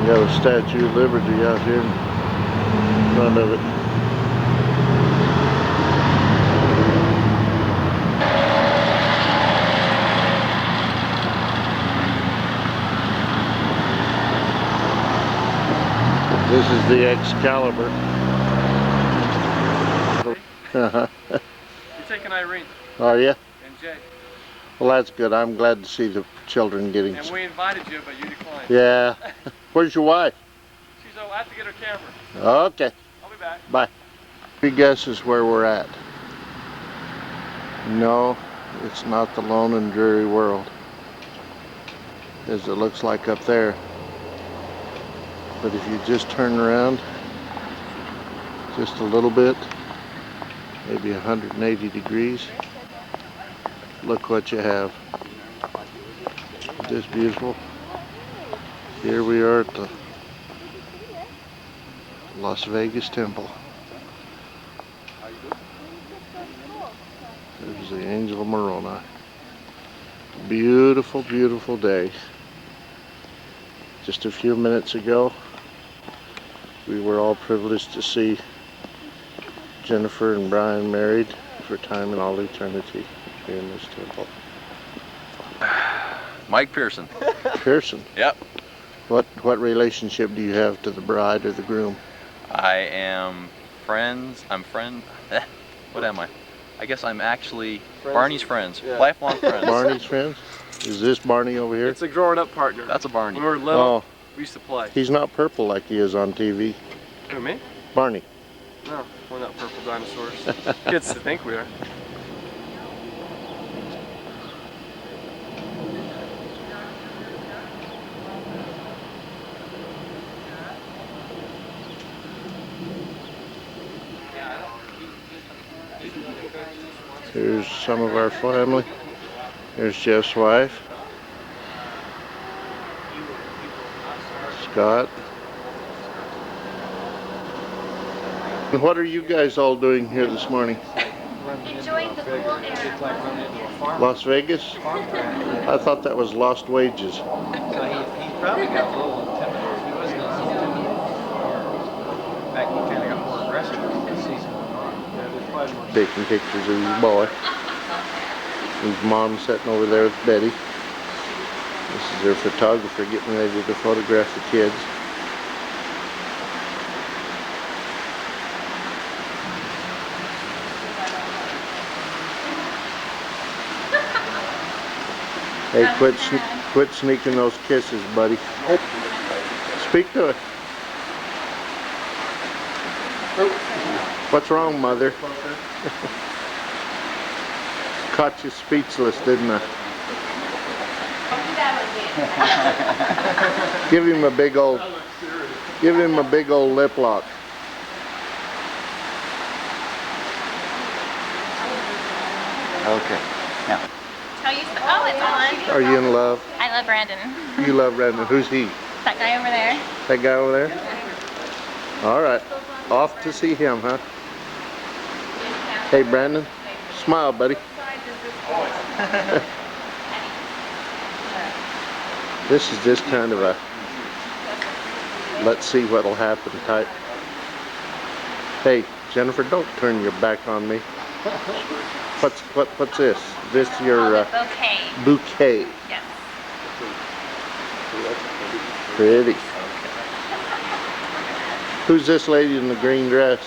got a Statue of Liberty out here in front of it. This is the Excalibur. You're taking Irene. Are you? And Jay. Well, that's good. I'm glad to see the children getting... And we invited you, but you declined. Yeah. Where's your wife? She's, I have to get her camera. Okay. I'll be back. Bye. Three guesses where we're at. No, it's not the lone and dreary world, as it looks like up there. But if you just turn around just a little bit, maybe 180 degrees, look what you have. Just beautiful. Here we are at the Las Vegas Temple. There's the Angel of Moroni. Beautiful, beautiful day. Just a few minutes ago, we were all privileged to see Jennifer and Brian married for time and all eternity here in this temple. Mike Pearson. Pearson? Yep. What relationship do you have to the bride or the groom? I am friends. What am I? I guess I'm actually friends. Barney's friends. Yeah. Lifelong friends. Barney's friends? Is this Barney over here? It's a growing up partner. That's a Barney. When we were little, we used to play. He's not purple like he is on TV. Who, me? Barney. No, we're not purple dinosaurs. Kids to think we are. Here's some of our family. Here's Jeff's wife. Scott. And what are you guys all doing here this morning? Enjoying the cool air. Las Vegas? I thought that was Lost Wages. So he probably got a little intimidated. He wasn't intimidated. In fact, he kind of got more aggressive as the season went on. Yeah, there's probably more. Taking pictures of his boy. His mom sitting over there with Betty. This is their photographer getting ready to photograph the kids. Hey, quit sneaking those kisses, buddy. Speak to it. What's wrong, Mother? Caught you speechless, didn't I? Give him a big old lip lock. Okay. Now. Oh, it's on. Are you in love? I love Brandon. You love Brandon. Who's he? That guy over there. That guy over there? All right. Off to see him, huh? Hey, Brandon. Smile, buddy. This is just kind of a let's see what'll happen type. Hey, Jennifer, don't turn your back on me. What's this? This your bouquet. Bouquet. Yes. Pretty. Who's this lady in the green dress?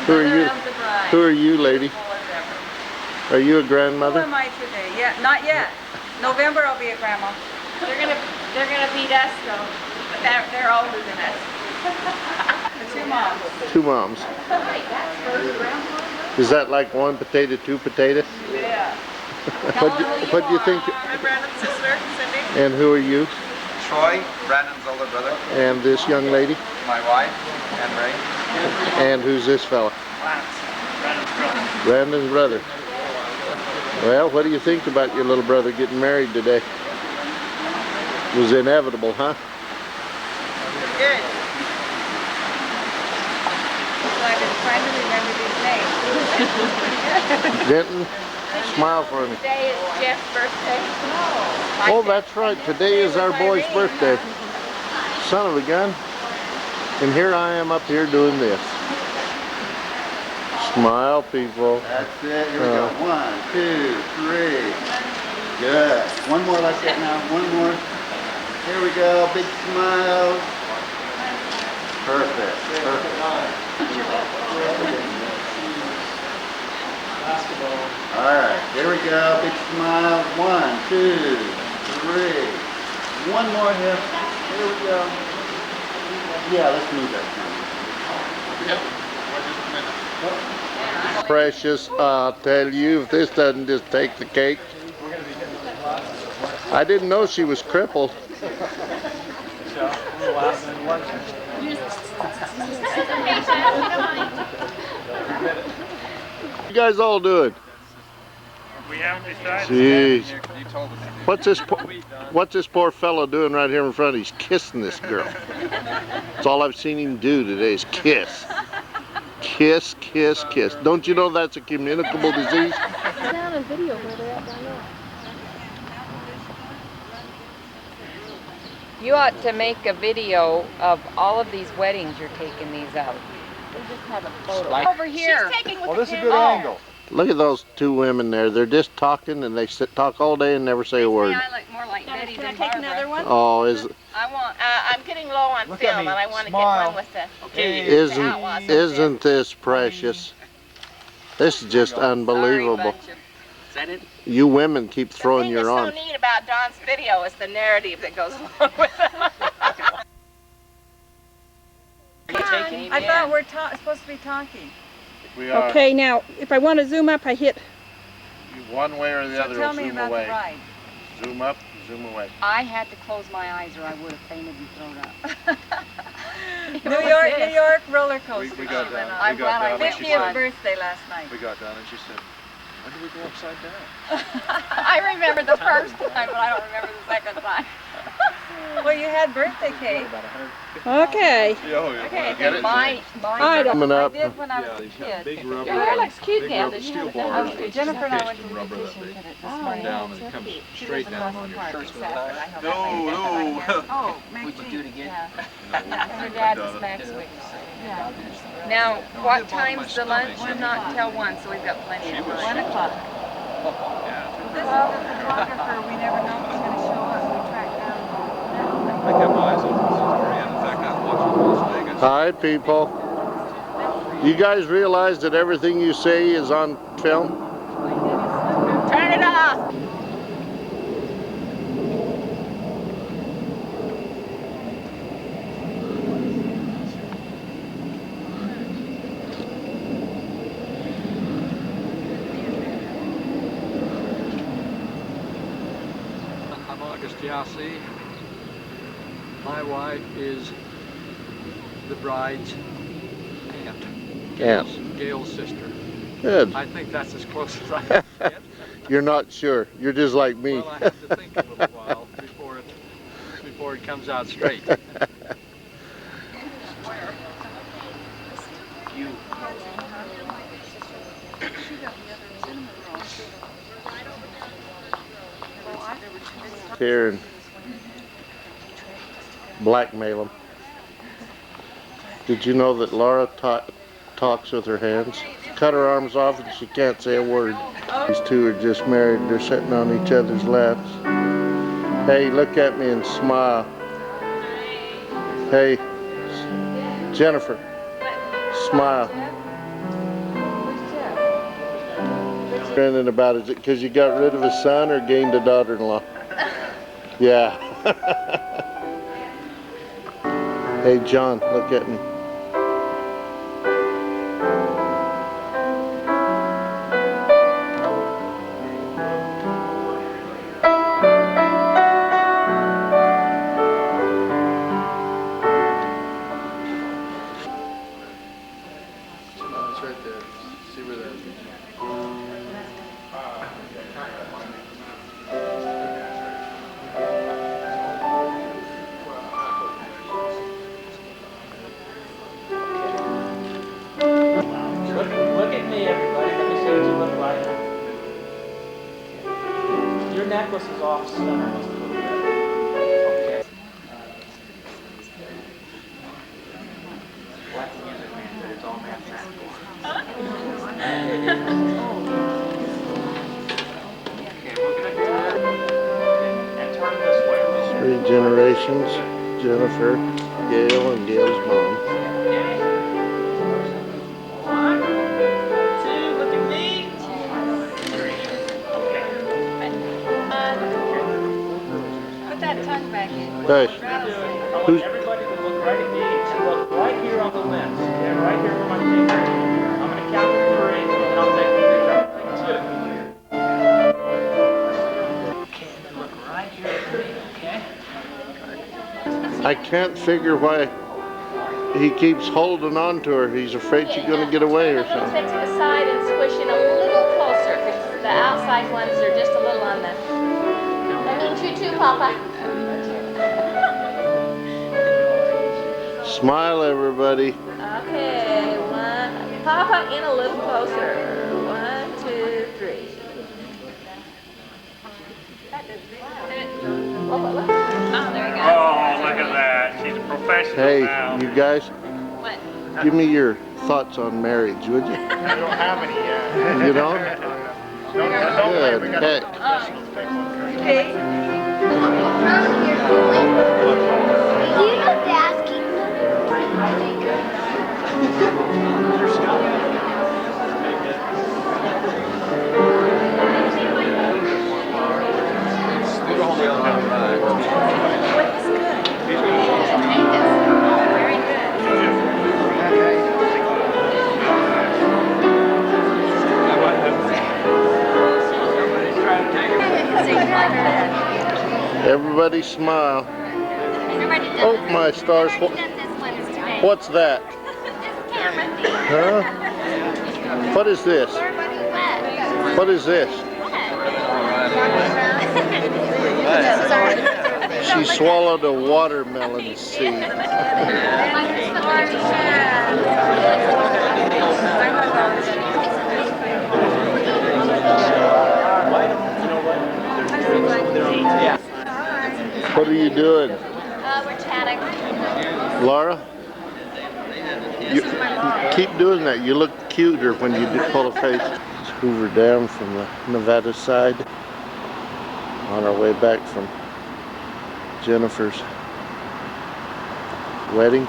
Who are you? Who are you, lady? Are you a grandmother? Who am I today? Yeah, not yet. November I'll be a grandma. They're gonna beat us though. But they're older than us. Two moms. Two moms. Is that like one potato, two potatoes? Yeah. What do you think? I'm Brandon's sister, Cindy. And who are you? Troy, Brandon's older brother. And this young lady? My wife, and Ray. And who's this fella? Brandon's brother. Well, what do you think about your little brother getting married today? It was inevitable, huh? Good. So I've been trying to remember these names. Denton, Smile for me. Today is Jeff's birthday. Oh, that's right. Today is our boy's birthday. Son of a gun. And here I am up here doing this. Smile, people. That's it. Here we go. 1, 2, 3. Good. One more like that now. One more. Here we go. Big smile. Perfect. Perfect. All right. Here we go. Big smile. 1, 2, 3. One more here. Here we go. Yeah, let's move that camera. Precious, I'll tell you, if this doesn't just take the cake. I didn't know she was crippled. What you guys all doing? We haven't decided. Jeez. What's this poor fellow doing right here in front? He's kissing this girl. That's all I've seen him do today is kiss. Kiss, kiss, kiss. Don't you know that's a communicable disease? Down a video where they're at down there. You ought to make a video of all of these weddings you're taking these of. We just have a photo. Over here. She's taking with Well, the this is a good camera. angle. Look at those two women there. They're just talking and they talk all day and never say a word. I look more like Betty Can I than take Barbara. another one? Oh, is I want. I'm getting low on Look at film me. and I want to get Smile. one with the... isn't this precious? This is just unbelievable. Is that it? You women keep throwing your The thing arms. that's so neat about Don's video is the narrative that goes along with it. I thought we're supposed to be talking. We are. Okay, now, if I want to zoom up, I hit. One way or the So other tell will me zoom about away. the ride. Zoom up, zoom away. I had to close my eyes or I would have fainted and thrown up. New York roller coaster. We got down. I'm glad I and she 50th said, birthday last night. we got down and she said, when do we go upside down? I remember the first time, but I don't remember the second time. Well, you had birthday cake. Okay. Okay, Get it? my I don't. Coming I up. did when I Yeah, was a they've got kid. big rubber. Your hair looks cute big now. rubber Did you steel have bars that? that Jennifer and I pitched went to and the rubber that beautician they today this come morning. down and it comes straight down on your shirt. Oh, Would you do it again? her dad was Max Wick. Now, what time's the lunch? We're not till 1, so we've got plenty of time. 1 o'clock. This is the photographer. We never know who's going to show up. We track down. I kept my eyes open since the very end. In fact, I watched Las Vegas. Hi, people. You guys realize that everything you say is on film? Turn it off! I'm August Yossi. My wife is the bride's aunt. Gail's sister. Good. I think that's as close as I can get. You're not sure. You're just like me. Well, I have to think a little while before it comes out straight. Here and blackmail them. Did you know that Laura talks with her hands? Cut her arms off and she can't say a word. These two are just married. They're sitting on each other's laps. Hey, look at me and smile. Hey, Jennifer, smile. Grinning about, is it because you got rid of a son or gained a daughter-in-law? Yeah. Hey, John, look at me. It's right there. See where that is. Look at me, everybody. Let me see what you look like. necklace is off center just a little bit. Okay. Black music man, but it's all mathematical. Okay, we're gonna do that. And turn this way. 3 generations, Jennifer, Gail, and Gail's mom. One, two, look at me. 3. Okay. Put that tongue back in. Hey, I want who's, everybody to look right at me and look right here on the lens. Okay, right here where my finger is. I'm going to count to 3 and I'll take a picture. 2. Okay, and then look right here at me, okay? I can't figure why he keeps holding on to her. He's afraid she's going to get away or A little something. bit to the side and squishing a little closer because the outside ones are just a little on the. I need you too, Papa. Smile, everybody. Okay, one. Papa, in a little closer. 1, 2, 3. Look. Oh, there you go. Oh, look at that. She's a professional Hey, now. you guys, What? give me your thoughts on marriage, would you? I don't have any yet. You don't? Don't worry, we Good got heck. professionals to take one care of. Okay. Do you know Dad's kingdom? Everybody smile. Oh my stars. What's that? Huh? What is this? What is this? She swallowed a watermelon seed. What are you doing? We're chatting. Laura? You keep doing that. You look cuter when you pull a face. It's Hoover Dam from the Nevada side. On our way back from Jennifer's wedding.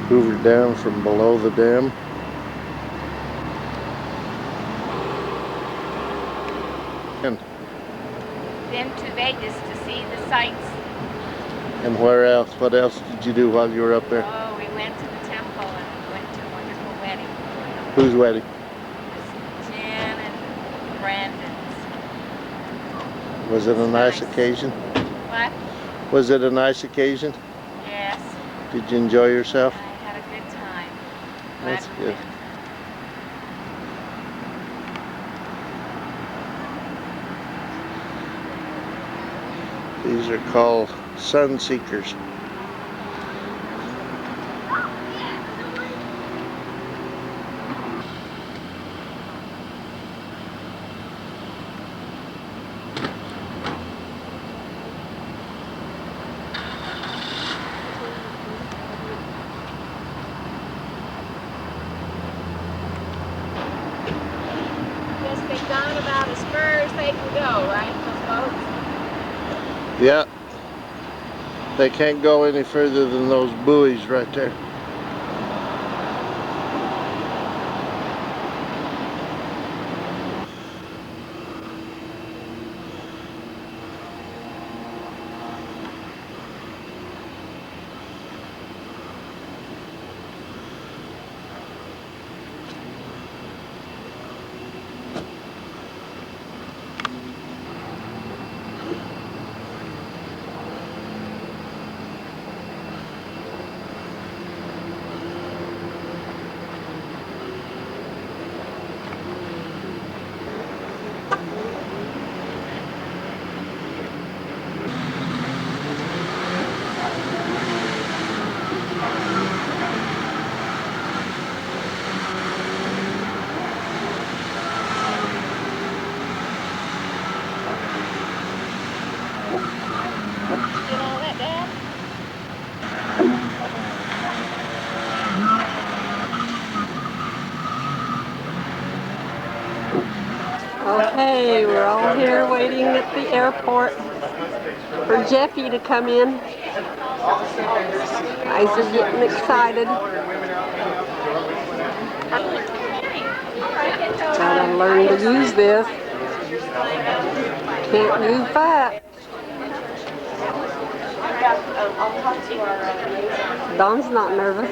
Hoover Dam from below the dam. And Been to Vegas to see the sights. where else? What else did you do while you were up there? Oh, we went to the temple and went to a wonderful wedding. Whose wedding? Jan and Brandon's. Was it a nice occasion? What? Was it a nice occasion? Yes. Did you enjoy yourself? I had a good time. That's Glad we good. went. These are called sun seekers. Guess they've gone about as far as they can go, right, those boats? Yeah. They can't go any further than those buoys right there. Okay, we're all here waiting at the airport for Jeffy to come in. Guys are getting excited. Gotta learn to use this. Can't use that. Dawn's not nervous.